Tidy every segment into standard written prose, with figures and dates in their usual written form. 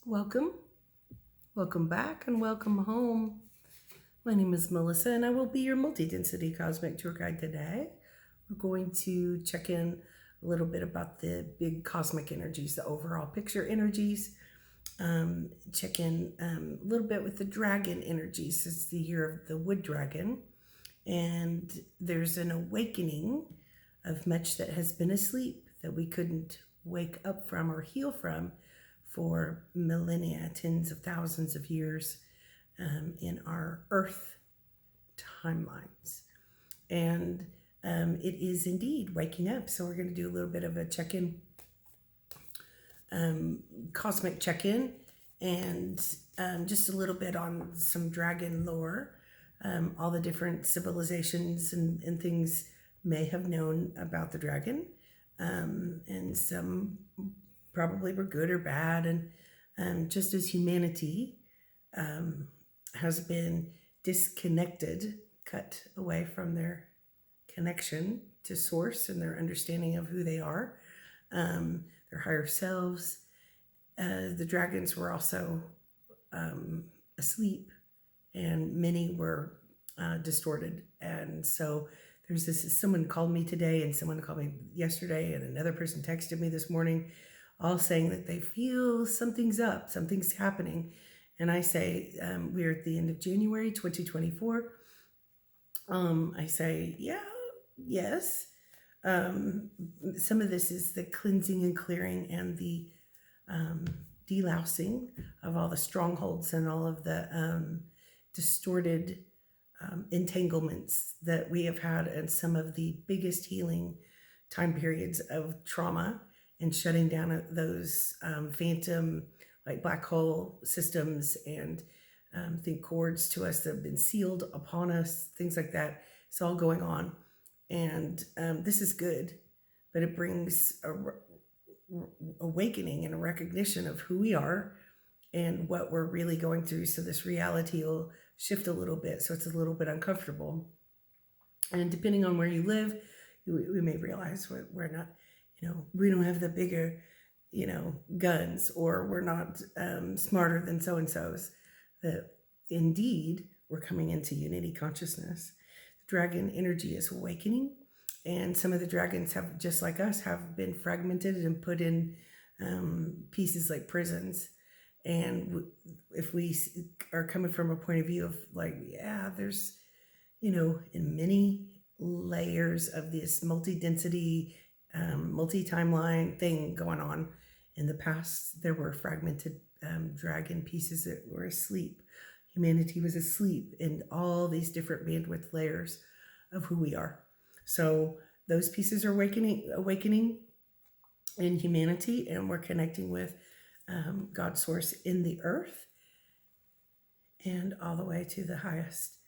Welcome, welcome back, and welcome home. My name is Melissa, and I will be your multi-density cosmic tour guide today. We're going to check in a little bit about the big cosmic energies, the overall picture energies. Check in a little bit with the dragon energies. It's the year of the wood dragon, and there's an awakening of much that has been asleep that we couldn't wake up from or heal from for millennia, tens of thousands of years in our Earth timelines. And it is indeed waking up. So we're going to do a little bit of a check-in, cosmic check-in, and just a little bit on some dragon lore. All the different civilizations and things may have known about the dragon, and some probably were good or bad. And just as humanity has been disconnected, cut away from their connection to source and their understanding of who they are, their higher selves, the dragons were also asleep, and many were distorted. And so there's this, someone called me today, and someone called me yesterday, and another person texted me this morning, all saying that they feel something's up, something's happening. And I say, we're at the end of January 2024. I say, yeah, yes. Some of this is the cleansing and clearing and the delousing of all the strongholds and all of the distorted entanglements that we have had, and some of the biggest healing time periods of trauma and shutting down those phantom, like black hole systems, and think cords to us that have been sealed upon us, things like that. It's all going on. And this is good, but it brings a awakening and a recognition of who we are and what we're really going through. So this reality will shift a little bit. So it's a little bit uncomfortable. And depending on where you live, we may realize we're not, we don't have the bigger, guns, or we're not smarter than so-and-so's. That indeed we're coming into unity consciousness. The dragon energy is awakening, and some of the dragons have, just like us, have been fragmented and put in pieces like prisons. And if we are coming from a point of view of like, yeah, there's, in many layers of this multi-density, multi-timeline thing going on. In the past, there were fragmented dragon pieces that were asleep. Humanity was asleep in all these different bandwidth layers of who we are. So those pieces are awakening in humanity, and we're connecting with God's source in the earth, and all the way to the highest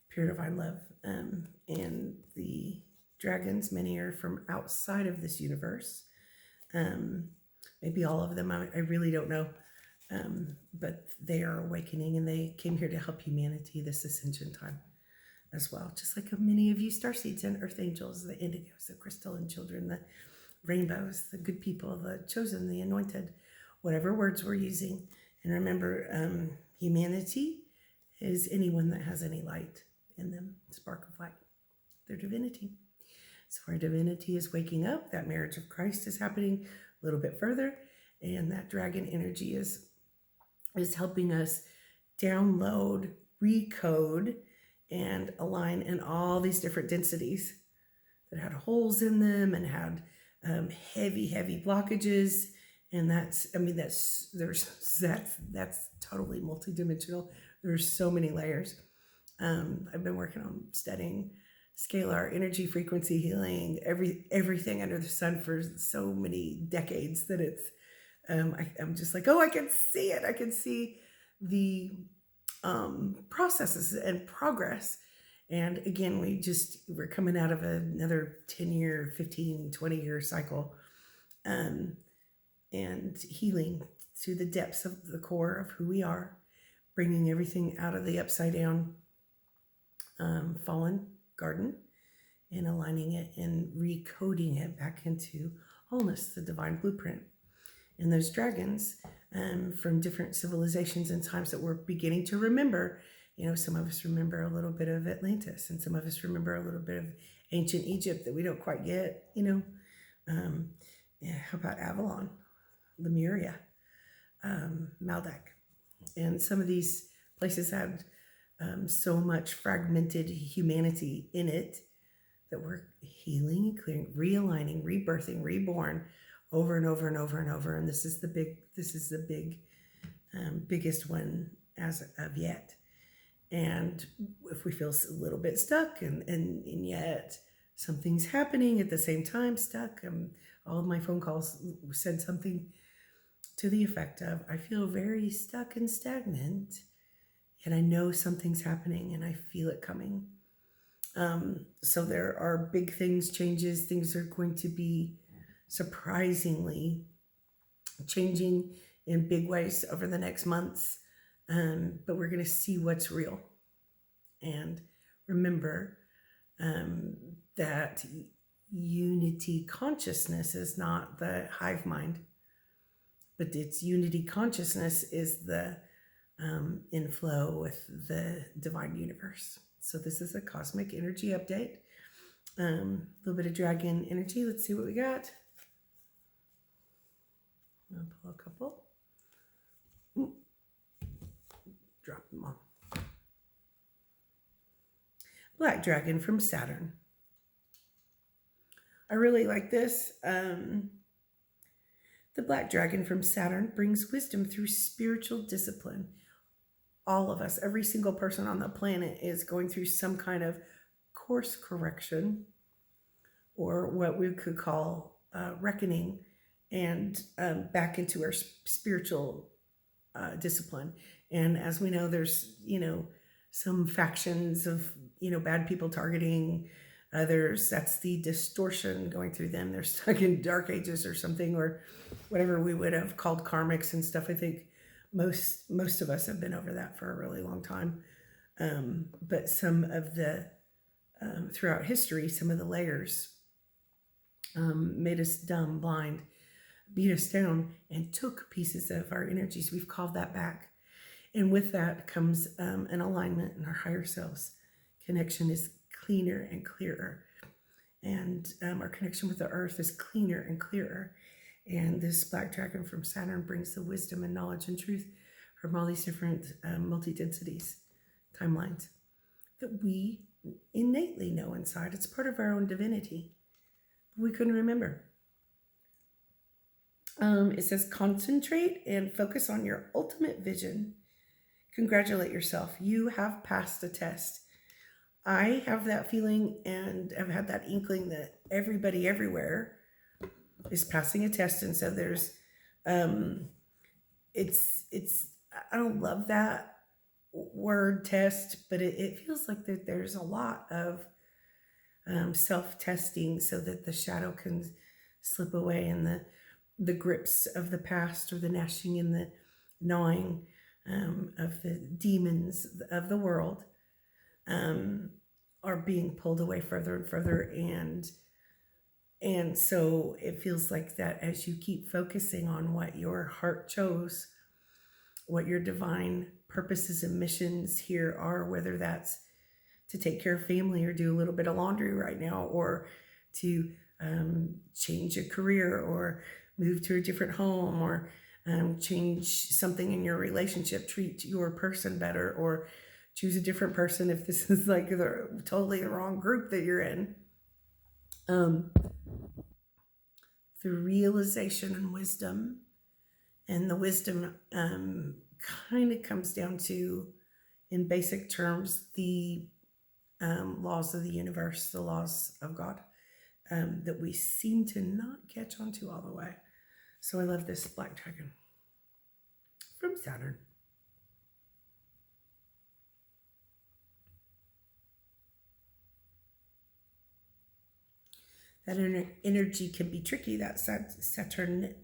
pure divine love. And the dragons, many are from outside of this universe. Maybe all of them, I really don't know. But they are awakening, and they came here to help humanity this ascension time as well. Just like many of you starseeds and earth angels, the indigos, the crystalline children, the rainbows, the good people, the chosen, the anointed, whatever words we're using. And remember, humanity is anyone that has any light in them, spark of light, their divinity. So our divinity is waking up. That marriage of Christ is happening a little bit further, and that dragon energy is helping us download, recode, and align in all these different densities that had holes in them and had heavy blockages. And that's totally multidimensional. There's so many layers. I've been working on studying scalar energy frequency healing, everything under the sun for so many decades that it's I'm just like, oh, I can see it. I can see the processes and progress. And again, we're coming out of another 10-year, 15, 20-year cycle, and healing to the depths of the core of who we are, bringing everything out of the upside down fallen garden and aligning it and recoding it back into wholeness, the divine blueprint. And those dragons from different civilizations and times that we're beginning to remember. Some of us remember a little bit of Atlantis, and some of us remember a little bit of ancient Egypt that we don't quite get. Yeah, how about Avalon, Lemuria, Maldak? And some of these places had so much fragmented humanity in it that we're healing and clearing, realigning, rebirthing, reborn over and over and over and over. And this is the biggest one as of yet. And if we feel a little bit stuck and yet something's happening at the same time, stuck, all of my phone calls said something to the effect of, I feel very stuck and stagnant, and I know something's happening and I feel it coming. So there are big things, changes, things are going to be surprisingly changing in big ways over the next months. But we're going to see what's real. And remember that unity consciousness is not the hive mind, but its unity consciousness is the inflow with the divine universe. So this is a cosmic energy update. A little bit of dragon energy. Let's see what we got. I'll pull a couple. Ooh. Drop them on. Black dragon from Saturn. I really like this. The black dragon from Saturn brings wisdom through spiritual discipline. All of us, every single person on the planet is going through some kind of course correction, or what we could call reckoning, and back into our spiritual discipline. And as we know, there's, some factions of, bad people targeting others. That's the distortion going through them. They're stuck in dark ages or something, or whatever we would have called karmics and stuff. I think most of us have been over that for a really long time. But some of the, throughout history, some of the layers made us dumb, blind, beat us down, and took pieces of our energies. We've called that back. And with that comes an alignment in our higher selves. Connection is cleaner and clearer. And our connection with the earth is cleaner and clearer. And this black dragon from Saturn brings the wisdom and knowledge and truth from all these different multi-densities, timelines, that we innately know inside. It's part of our own divinity. But we couldn't remember. It says, concentrate and focus on your ultimate vision. Congratulate yourself. You have passed a test. I have that feeling and have had that inkling that everybody everywhere is passing a test. And so there's, it's, I don't love that word test, but it feels like that there's a lot of self-testing so that the shadow can slip away, and the grips of the past, or the gnashing and the gnawing of the demons of the world are being pulled away further and further. And so it feels like that as you keep focusing on what your heart chose, what your divine purposes and missions here are, whether that's to take care of family or do a little bit of laundry right now, or to change a career, or move to a different home, or change something in your relationship, treat your person better, or choose a different person if this is like totally the wrong group that you're in. The realization and wisdom, and the wisdom kind of comes down to, in basic terms, the laws of the universe, the laws of God, that we seem to not catch on to all the way. So I love this black dragon from Saturn. That energy can be tricky, that Saturnian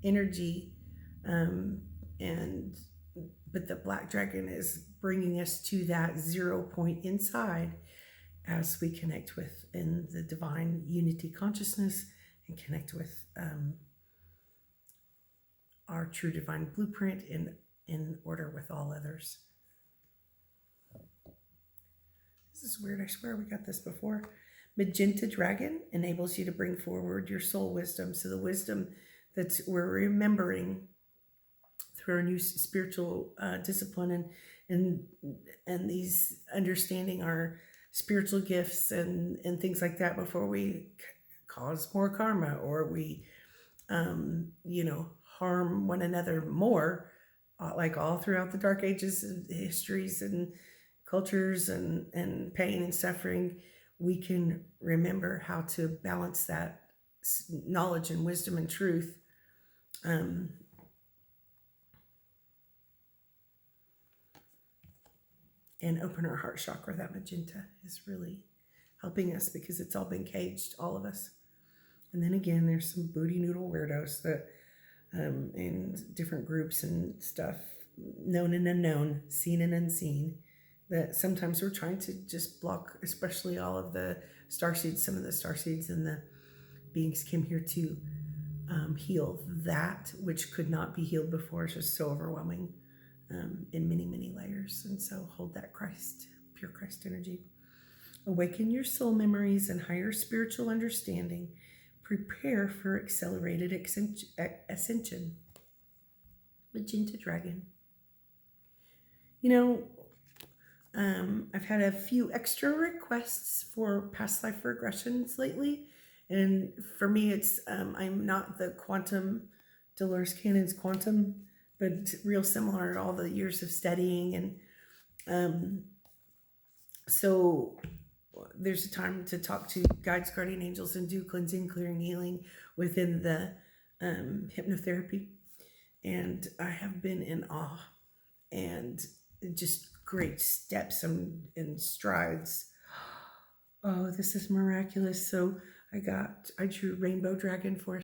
energy. But the black dragon is bringing us to that 0 point inside as we connect with in the divine unity consciousness, and connect with our true divine blueprint in order with all others. This is weird. I swear we got this before. Magenta Dragon enables you to bring forward your soul wisdom. So the wisdom that we're remembering through our new spiritual discipline and these understanding our spiritual gifts and things like that before we cause more karma or we harm one another more, like all throughout the dark ages histories and cultures and pain and suffering. We can remember how to balance that knowledge and wisdom and truth, um, and open our heart chakra. That magenta is really helping us because it's all been caged, all of us. And then again, there's some booty noodle weirdos that in different groups and stuff, known and unknown, seen and unseen, that sometimes we're trying to just block, especially all of the starseeds. Some of the starseeds and the beings came here to heal that which could not be healed before. It's just so overwhelming in many, many layers. And so hold that Christ, pure Christ energy. Awaken your soul memories and higher spiritual understanding. Prepare for accelerated ascension. Magenta Dragon. I've had a few extra requests for past life regressions lately. And for me, it's I'm not the quantum, Dolores Cannon's quantum, but real similar to all the years of studying. And so there's a time to talk to guides, guardian angels, and do cleansing, clearing, healing within the hypnotherapy. And I have been in awe and just great steps and strides. Oh, this is miraculous. So I drew Rainbow Dragon for